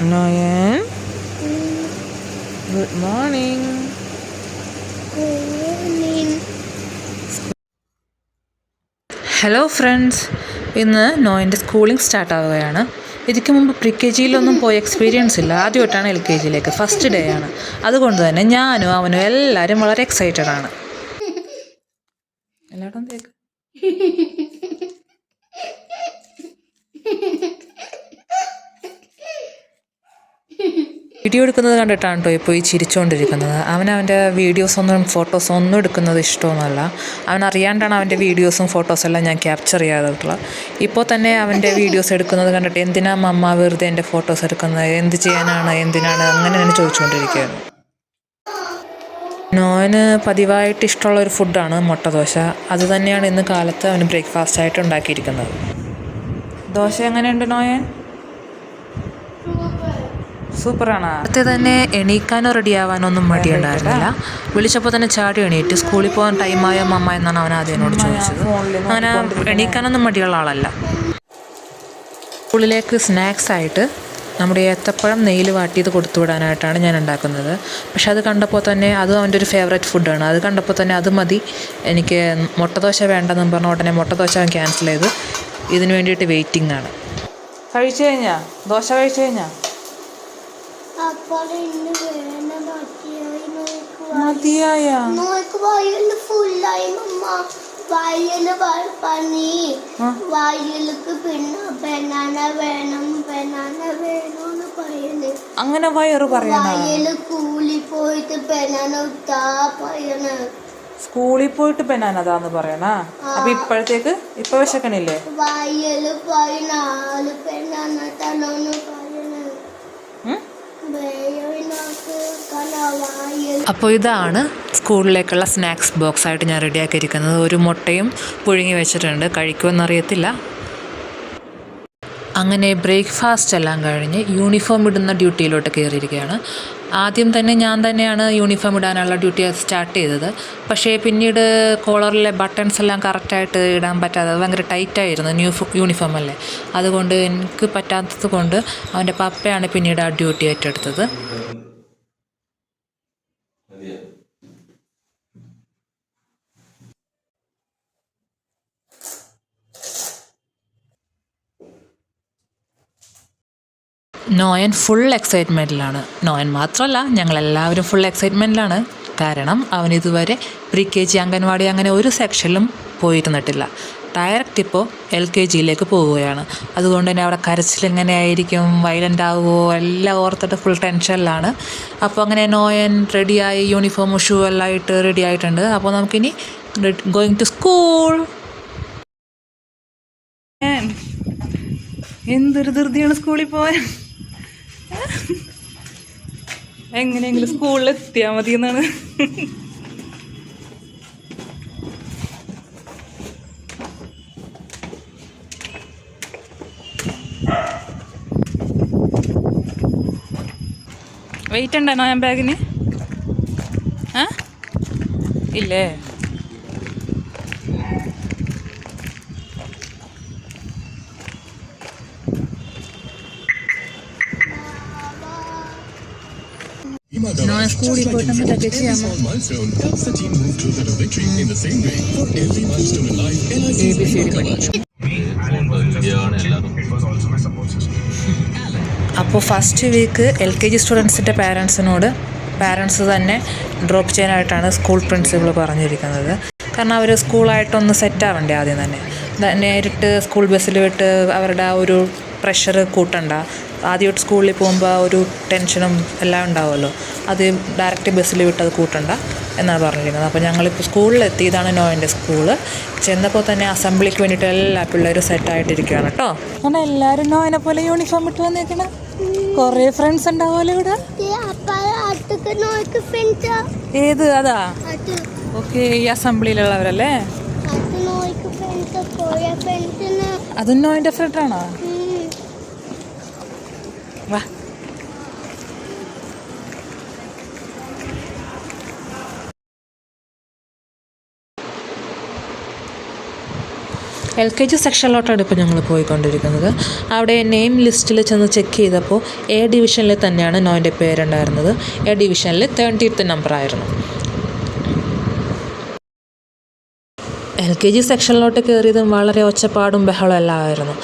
Noyan, good morning. Hello friends, ഇന്ന് നോയിൻ്റെ schooling start ആവുകയാണ്. ഇതിക്ക് മുമ്പ് പ്രീ കെ ജിയിലൊന്നും പോയ എക്സ്പീരിയൻസ് ഇല്ല. ആദ്യമായിട്ടാണ് എൽ കെ ജിയിലേക്ക്, ഫസ്റ്റ് ഡേ ആണ്. അതുകൊണ്ട് തന്നെ ഞാനും അവനും എല്ലാവരും വളരെ എക്സൈറ്റഡ് ആണ്. എല്ലായിടം കേക്ക് വീഡിയോ എടുക്കുന്നത് കണ്ടിട്ടാണ് കേട്ടോ ഇപ്പോൾ ഈ ചിരിച്ചുകൊണ്ടിരിക്കുന്നത്. അവൻ്റെ വീഡിയോസൊന്നും ഫോട്ടോസൊന്നും എടുക്കുന്നത് ഇഷ്ടമൊന്നുമല്ല. അവനറിയാണ്ടാണ് അവൻ്റെ വീഡിയോസും ഫോട്ടോസെല്ലാം ഞാൻ ക്യാപ്ചർ ചെയ്യാതിട്ടുള്ളത്. ഇപ്പോൾ തന്നെ അവൻ്റെ വീഡിയോസ് എടുക്കുന്നത് കണ്ടിട്ട് എന്തിനാ മമ്മ വെറുതെ എൻ്റെ ഫോട്ടോസ് എടുക്കുന്നത്, എന്ത് ചെയ്യാനാണ്, എന്തിനാണ്, അങ്ങനെ തന്നെ ചോദിച്ചുകൊണ്ടിരിക്കുകയാണ്. നോന് പതിവായിട്ട് ഇഷ്ടമുള്ളൊരു ഫുഡാണ് മുട്ട ദോശ. അത് തന്നെയാണ് ഇന്ന് കാലത്ത് അവന് ബ്രേക്ക്ഫാസ്റ്റായിട്ട് ഉണ്ടാക്കിയിരിക്കുന്നത്. ദോശ എങ്ങനെയുണ്ട് നോയൻ? സൂപ്പറാണ്. നേരത്തെ തന്നെ എണീക്കാനോ റെഡിയാവാനോ ഒന്നും മടിയുണ്ടായിരുന്നില്ല. വിളിച്ചപ്പോൾ തന്നെ ചാടി എണീറ്റ് സ്കൂളിൽ പോകാൻ ടൈമായോ മമ്മ എന്നാണ് അവൻ ആദ്യം എന്നോട് ചോദിച്ചത്. അങ്ങനെ എണീക്കാനൊന്നും മടിയുള്ള ആളല്ല. സ്കൂളിലേക്ക് സ്നാക്സായിട്ട് നമ്മുടെ ഏത്തപ്പഴം നെയ്യിൽ വാട്ടിയത് കൊടുത്തു വിടാനായിട്ടാണ് ഞാൻ ഉണ്ടാക്കുന്നത്. പക്ഷെ അത് കണ്ടപ്പോൾ തന്നെ അതും അവൻ്റെ ഒരു ഫേവറേറ്റ് ഫുഡാണ്. അത് കണ്ടപ്പോൾ തന്നെ അത് മതി, എനിക്ക് മുട്ടദോശ വേണ്ടെന്നും പറഞ്ഞ ഉടനെ മുട്ടദോശ അവൻ ക്യാൻസൽ ചെയ്ത് ഇതിന് വേണ്ടിയിട്ട് വെയിറ്റിംഗ് ആണ്. കഴിച്ചു കഴിഞ്ഞാ? ദോശ കഴിച്ചു കഴിഞ്ഞാ? മതിയായ അങ്ങനെ വയറ് പറയണ? സ്കൂളിൽ പോയിട്ട് പെനാനതാന്ന് പറയണ? അപ്പൊ ഇപ്പോഴത്തേക്ക് ഇപ്പൊ വിശക്കണില്ലേ? അപ്പോൾ ഇതാണ് സ്കൂളിലേക്കുള്ള സ്നാക്സ് ബോക്സ് ആയിട്ട് ഞാൻ റെഡിയാക്കിയിരിക്കുന്നത്. ഒരു മുട്ടയും പുഴുങ്ങി വെച്ചിട്ടുണ്ട്, കഴിക്കുമെന്നറിയത്തില്ല. അങ്ങനെ ബ്രേക്ക്ഫാസ്റ്റ് എല്ലാം കഴിഞ്ഞ് യൂണിഫോം ഇടുന്ന ഡ്യൂട്ടിയിലോട്ട് കയറിയിരിക്കുകയാണ്. ആദ്യം തന്നെ ഞാൻ തന്നെയാണ് യൂണിഫോം ഇടാനുള്ള ഡ്യൂട്ടി സ്റ്റാർട്ട് ചെയ്തത്. പക്ഷേ പിന്നീട് കോളറിലെ ബട്ടൺസ് എല്ലാം കറക്റ്റായിട്ട് ഇടാൻ പറ്റാതെ ഭയങ്കര ടൈറ്റായിരുന്നു. യൂണിഫോം അല്ലേ, അതുകൊണ്ട് എനിക്ക് പറ്റാത്തത് കൊണ്ട് അവൻ്റെ പപ്പയാണ് പിന്നീട് ആ ഡ്യൂട്ടി ഏറ്റെടുത്തത്. നോയൻ ഫുൾ എക്സൈറ്റ്മെൻറ്റിലാണ്. നോയൻ മാത്രമല്ല, ഞങ്ങളെല്ലാവരും ഫുൾ എക്സൈറ്റ്മെൻറ്റിലാണ്. കാരണം അവനിതുവരെ പ്രീ കെ ജി, അംഗൻവാടി അങ്ങനെ ഒരു സെക്ഷനിലും പോയിരുന്നിട്ടില്ല. ഡയറക്റ്റ് ഇപ്പോൾ എൽ കെ ജിയിലേക്ക് പോവുകയാണ്. അതുകൊണ്ട് തന്നെ അവിടെ കരച്ചിൽ എങ്ങനെയായിരിക്കും, വയലൻ്റ് ആവുമോ എല്ലാം ഓർത്തിട്ട് ഫുൾ ടെൻഷനിലാണ്. അപ്പോൾ അങ്ങനെ നോയൻ റെഡിയായി, യൂണിഫോം ഷൂ എല്ലാം ആയിട്ട് റെഡി ആയിട്ടുണ്ട്. അപ്പോൾ നമുക്കിനി ഗോയിങ് ടു സ്കൂൾ. എന്തൊരു ധൃതിയാണ് സ്കൂളിൽ പോകാൻ. എങ്ങനെയെങ്കിലും സ്കൂളിൽ എത്തിയാൽ മതി എന്നാണ്. വെയിറ്റ് ഉണ്ടോ ഞാൻ ബാഗിന്? ഇല്ലേ? സ്കൂളിൽ പോയിട്ട് ലഗേജ് ചെയ്യാമോ? അപ്പോൾ first week L K G സ്റ്റുഡൻസിൻ്റെ പാരൻസ് തന്നെ ഡ്രോപ്പ് ചെയ്യാനായിട്ടാണ് സ്കൂൾ പ്രിൻസിപ്പൾ പറഞ്ഞിരിക്കുന്നത്. കാരണം അവർ സ്കൂളായിട്ടൊന്ന് സെറ്റാവണ്ടേ ആദ്യം തന്നെ. നേരിട്ട് സ്കൂൾ ബസ്സിൽ വിട്ട് അവരുടെ ആ ഒരു പ്രഷർ കൂട്ടണ്ട. ആദ്യമായിട്ട് സ്കൂളിൽ പോകുമ്പോൾ ഒരു ടെൻഷനും എല്ലാം ഉണ്ടാവുമല്ലോ, അത് ഡയറക്റ്റ് ബസ്സിൽ വിട്ട് അത് കൂട്ടണ്ട എന്നാണ് പറഞ്ഞിരിക്കുന്നത്. അപ്പോൾ ഞങ്ങളിപ്പോൾ സ്കൂളിലെത്തി. ഇതാണ് നോയൻ്റെ സ്കൂള്. ചെന്നപ്പോൾ തന്നെ അസംബ്ലിക്ക് വേണ്ടിയിട്ട് എല്ലാ പിള്ളേരും സെറ്റായിട്ടിരിക്കുകയാണ് കേട്ടോ. അങ്ങനെ എല്ലാവരും നോയനെ പോലെ യൂണിഫോം ഇട്ട് വന്നേക്കണം. കുറേ ഫ്രണ്ട്സ് ഉണ്ടാവുമല്ലോ ഇവിടെ. ഏത്? അതാ ഓക്കെ, ഈ അസംബ്ലിയിലുള്ളവരല്ലേ? അതും നോയൻ്റെ ഫ്രണ്ടാണോ? വാ. LKG സെക്ഷനിലോട്ടാണ് ഇപ്പോൾ ഞങ്ങൾ പോയിക്കൊണ്ടിരിക്കുന്നത്. അവിടെ നെയിം ലിസ്റ്റിൽ ചെന്ന് ചെക്ക് ചെയ്തപ്പോൾ A ഡിവിഷനിൽ തന്നെയാണ് നോയിൻ്റെ പേരുണ്ടായിരുന്നത്. A ഡിവിഷനിൽ 30th നമ്പർ ആയിരുന്നു. LKG സെക്ഷനിലോട്ട് കയറിയതും വളരെ ഒച്ചപ്പാടും ബഹളം എല്ലാമായിരുന്നു.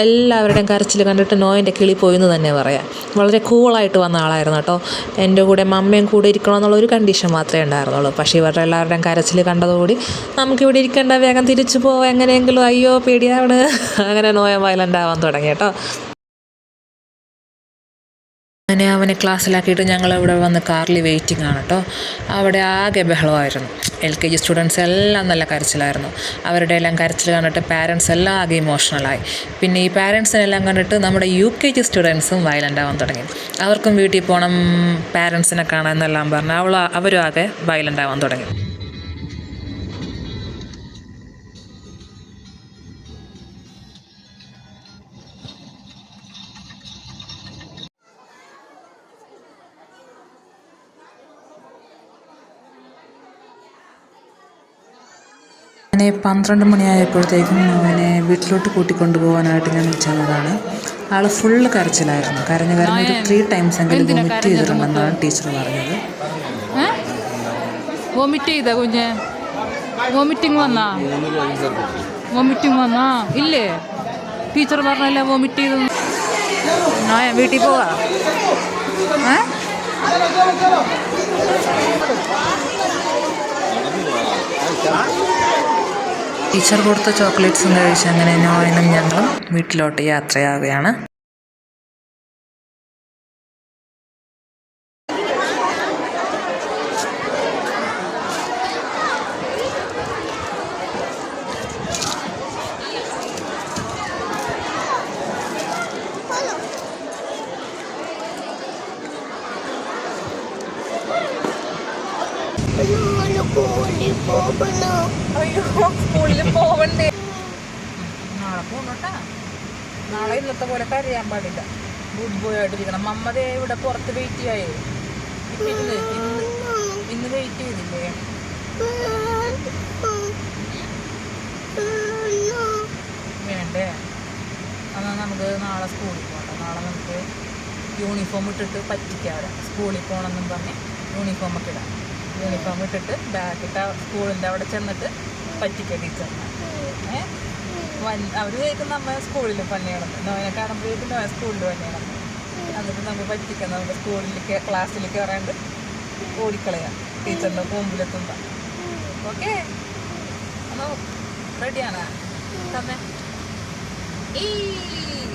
എല്ലാവരുടെയും കരച്ചിൽ കണ്ടിട്ട് നോയിൻ്റെ കിളി പോയെന്ന് തന്നെ പറയാം. വളരെ കൂളായിട്ട് വന്ന ആളായിരുന്നു കേട്ടോ. എൻ്റെ കൂടെ മമ്മയും കൂടെ ഇരിക്കണമെന്നുള്ളൊരു കണ്ടീഷൻ മാത്രമേ ഉണ്ടായിരുന്നുള്ളൂ. പക്ഷേ ഇവരുടെ എല്ലാവരുടെയും കരച്ചിൽ കണ്ടതോടെ നമുക്കിവിടെ ഇരിക്കേണ്ട, വേഗം തിരിച്ചു പോവാം എങ്ങനെയെങ്കിലും, അയ്യോ പേടിയാണ്. അങ്ങനെ നോയ വയലൻ്റ് ആവാൻ തുടങ്ങി കേട്ടോ. അങ്ങനെ അവനെ ക്ലാസ്സിലാക്കിയിട്ട് ഞങ്ങളിവിടെ വന്ന് കാറിൽ വെയിറ്റിംഗ് ആണ് കേട്ടോ. അവിടെ ആകെ ബഹളമായിരുന്നു. LKG സ്റ്റുഡൻസ് എല്ലാം നല്ല കരച്ചിലായിരുന്നു. അവരുടെ എല്ലാം കരച്ചിൽ കണ്ടിട്ട് പാരൻസ് എല്ലാം ആകെ ഇമോഷണലായി. പിന്നെ ഈ പാരൻസിനെല്ലാം കണ്ടിട്ട് നമ്മുടെ UKG സ്റ്റുഡൻസും വയലൻ്റ് ആവാൻ തുടങ്ങി. അവർക്കും വീട്ടിൽ പോകണം, പാരൻസിനെ കാണാൻ എന്നെല്ലാം പറഞ്ഞ് അവരും ആകെ വയലൻ്റ് ആവാൻ തുടങ്ങി. അങ്ങനെ 12 മണിയായപ്പോഴത്തേക്കും അവനെ വീട്ടിലോട്ട് കൂട്ടിക്കൊണ്ടു പോകാനായിട്ട് ഞാൻ ചെന്നതാണ്. ആൾ ഫുള്ള് കരച്ചിലായിരുന്നു. കരഞ്ഞ് ഒരു 3 times എങ്കിലും വൊമിറ്റ് ചെയ്തിട്ടുണ്ടെന്നാണ് ടീച്ചർ പറഞ്ഞത്. വോമിറ്റ് ചെയ്താ കുഞ്ഞ്? വോമിറ്റിംഗ് വന്നാ ഇല്ലേ? ടീച്ചർ പറഞ്ഞല്ല വോമിറ്റ് ചെയ്തു. വീട്ടിൽ പോവാ. ടീച്ചർ കൊടുത്ത ചോക്ലേറ്റ്സും കഴിച്ച് അങ്ങനെ നോയനും ഞങ്ങളും വീട്ടിലോട്ട് യാത്രയാവുകയാണ്. സ്കൂളിൽ പോവണ്ടേ? നാളെ പോകണോട്ടാ. നാളെ ഇന്നത്തെ പോലെ കരയാൻ പാടില്ല. Good boy ആയിട്ടിരിക്കണം. മമ്മതേ ഇവിടെ പുറത്ത് വെയിറ്റ് ചെയ്യായേ. ഇന്ന് വെയിറ്റ് ചെയ്തില്ലേ? വേണ്ടേ? എന്നാൽ നമുക്ക് നാളെ സ്കൂളിൽ പോകണ്ട. നാളെ നമുക്ക് യൂണിഫോം ഇട്ടിട്ട് പറ്റിക്കാം. അവിടെ സ്കൂളിൽ പോകണമെന്നും പറഞ്ഞ് യൂണിഫോമൊക്കെ ഇടാം. യൂണിഫോം ഇട്ടിട്ട് ബാക്കിട്ട് സ്കൂളിൻ്റെ അവിടെ ചെന്നിട്ട് പറ്റിക്കുക ടീച്ചറിനെ. അവർ ചോദിക്കും നമ്മ സ്കൂളിൽ പണിയണം. നോയനെ കാണുമ്പോഴേക്കും നോയ സ്കൂളിൽ പണിയണം. എന്നിട്ട് നമുക്ക് പറ്റിക്കാം. നമുക്ക് സ്കൂളിലേക്ക് ക്ലാസ്സിൽ കയറാണ്ട് ഓടിക്കളയാം ടീച്ചറിൻ്റെ മുമ്പിലെത്തുമ്പോൾ. ഓക്കെ, റെഡിയാണ് തന്നെ.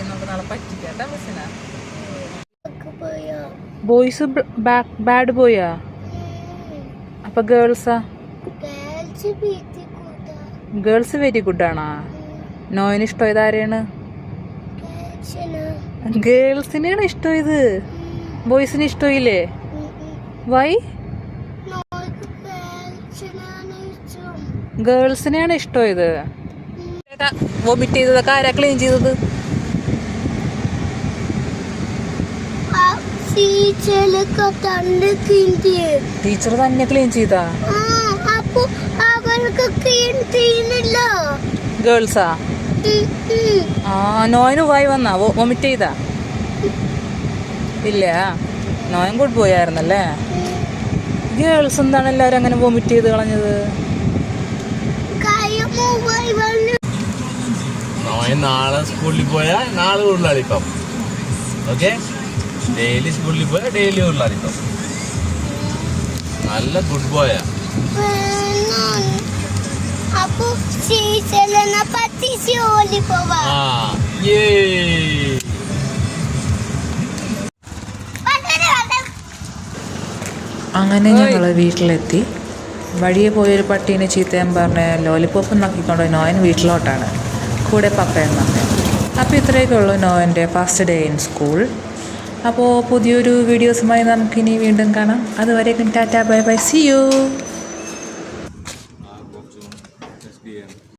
നമുക്ക് നാളെ പറ്റിക്കാം കേട്ടോ മിസ്സിനാ. Boys bad ബോയാ? അപ്പൊ ഗേൾസാ? Girls very ഗുഡാണോ? നോയിന് ഇഷ്ടമായത് ആരെയാണ്? ഗേൾസിനെയാണ് ഇഷ്ടമായത്. ബോയ്സിന് ഇഷ്ടമായില്ലേ? വൈ? ഗേൾസിനെയാണ് ഇഷ്ടമായത്. വോമിറ്റ് ചെയ്തതൊക്കെ ആരാ ക്ലീൻ ചെയ്തത്? ടീച്ചർ തന്നെ ക്ലീൻ ചെയ്താ? ഗേൾസാ? നോയന് വായി വന്നാ വൊമിറ്റ് ചെയ്താ? ഇല്ല, നോയൻ ഗുഡ് ബോയ് ആയിരുന്നല്ലേ. ഗേൾസ് എന്താണ് എല്ലാവരും അങ്ങനെ വൊമിറ്റ് ചെയ്ത് കളഞ്ഞത്? നാളെ സ്കൂളിൽ പോയാ നാളെ ഉരുളാളിപ്പം. ഓക്കെ, ഡെയിലി സ്കൂളിൽ പോയാ ഡെയിലി ഉരുളാളിപ്പം. നല്ല ഗുഡ് ബോയാ. അങ്ങനെ ഞങ്ങൾ വീട്ടിലെത്തി. വഴിയെ പോയൊരു പട്ടീനെ ചീത്തയാൻ പറഞ്ഞ ലോലിപ്പോപ്പ് നോക്കിക്കൊണ്ട് നോയൻ വീട്ടിലോട്ടാണ്, കൂടെ പപ്പയും മമ്മയും. അപ്പോൾ ഇത്രയൊക്കെ ഉള്ളൂ നോയൻ്റെ ഫസ്റ്റ് ഡേ ഇൻ സ്കൂൾ. അപ്പോൾ പുതിയൊരു വീഡിയോസുമായി നമുക്കിനി വീണ്ടും കാണാം. അതുവരേക്കും tata bye bye, see U.